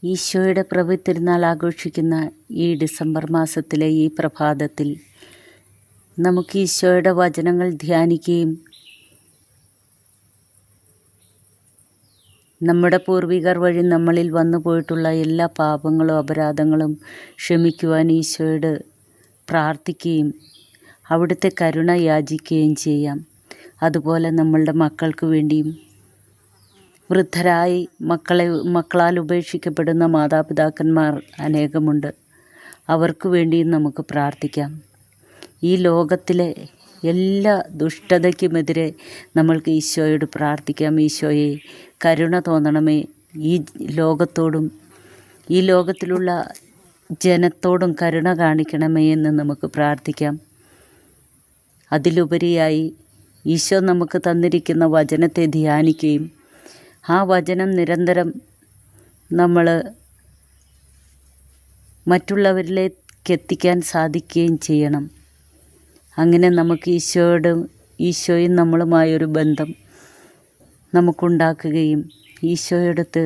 ഈശോയുടെ പ്രഭു തിരുനാൾ ആഘോഷിക്കുന്ന ഈ ഡിസംബർ മാസത്തിലെ ഈ പ്രഭാതത്തിൽ നമുക്ക് ഈശോയുടെ വചനങ്ങൾ ധ്യാനിക്കുകയും നമ്മുടെ പൂർവികർ വഴി നമ്മളിൽ വന്നു പോയിട്ടുള്ള എല്ലാ പാപങ്ങളും അപരാധങ്ങളും ക്ഷമിക്കുവാൻ ഈശോയോട് പ്രാർത്ഥിക്കുകയും അവിടുത്തെ കരുണ യാചിക്കുകയും ചെയ്യാം. അതുപോലെ നമ്മളുടെ മക്കൾക്ക് വേണ്ടിയും വൃദ്ധരായി മക്കളാൽ ഉപേക്ഷിക്കപ്പെടുന്ന മാതാപിതാക്കന്മാർ അനേകമുണ്ട്. അവർക്ക് വേണ്ടിയും നമുക്ക് പ്രാർത്ഥിക്കാം. ഈ ലോകത്തിലെ എല്ലാ ദുഷ്ടതയ്ക്കുമെതിരെ നമ്മൾക്ക് ഈശോയോട് പ്രാർത്ഥിക്കാം. ഈശോയെ, കരുണ തോന്നണമേ, ഈ ലോകത്തോടും ഈ ലോകത്തിലുള്ള ജനത്തോടും കരുണ കാണിക്കണമേ എന്ന് നമുക്ക് പ്രാർത്ഥിക്കാം. അതിലുപരിയായി ഈശോ നമുക്ക് തന്നിരിക്കുന്ന വചനത്തെ ധ്യാനിക്കുകയും ആ വചനം നിരന്തരം നമ്മൾ മറ്റുള്ളവരിലേക്ക് എത്തിക്കാൻ സാധിക്കുകയും ചെയ്യണം. അങ്ങനെ നമുക്ക് ഈശോയും നമ്മളുമായൊരു ബന്ധം നമുക്കുണ്ടാക്കുകയും ഈശോയോടത്ത്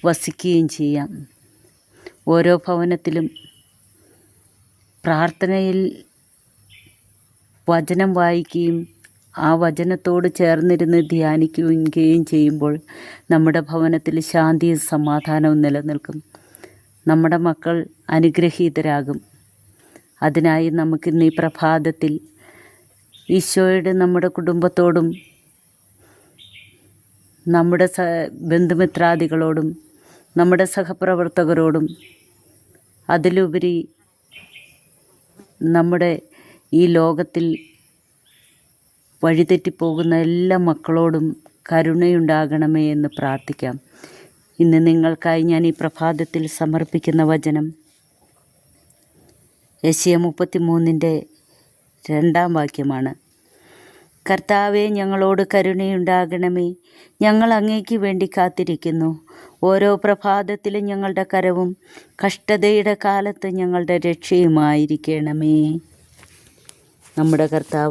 വസിക്കുകയും ചെയ്യാം. ഓരോ ഭവനത്തിലും പ്രാർത്ഥനയിൽ വചനം വായിക്കുകയും ആ വചനത്തോട് ചേർന്നിരുന്ന് ധ്യാനിക്കുകയും ചെയ്യുമ്പോൾ നമ്മുടെ ഭവനത്തിൽ ശാന്തിയും സമാധാനവും നിലനിൽക്കും. നമ്മുടെ മക്കൾ അനുഗ്രഹീതരാകും. അതിനായി നമുക്കിന്ന് ഈ പ്രഭാതത്തിൽ ഈശോയുടെ നമ്മുടെ കുടുംബത്തോടും നമ്മുടെ ബന്ധുമിത്രാദികളോടും നമ്മുടെ സഹപ്രവർത്തകരോടും അതിലുപരി നമ്മുടെ ഈ ലോകത്തിൽ വഴിതെറ്റിപ്പോകുന്ന എല്ലാ മക്കളോടും കരുണയുണ്ടാകണമേ എന്ന് പ്രാർത്ഥിക്കാം. ഇന്ന് നിങ്ങൾക്കായി ഞാൻ ഈ പ്രഭാതത്തിൽ സമർപ്പിക്കുന്ന വചനം യെശയ്യാ 33:2 വാക്യമാണ്. കർത്താവേ, ഞങ്ങളോട് കരുണയുണ്ടാകണമേ, ഞങ്ങൾ അങ്ങേക്ക് വേണ്ടി കാത്തിരിക്കുന്നു. ഓരോ പ്രഭാതത്തിലും ഞങ്ങളുടെ കരവും കഷ്ടതയുടെ കാലത്ത് ഞങ്ങളുടെ രക്ഷയുമായിരിക്കണമേ. നമ്മുടെ കർത്താവ്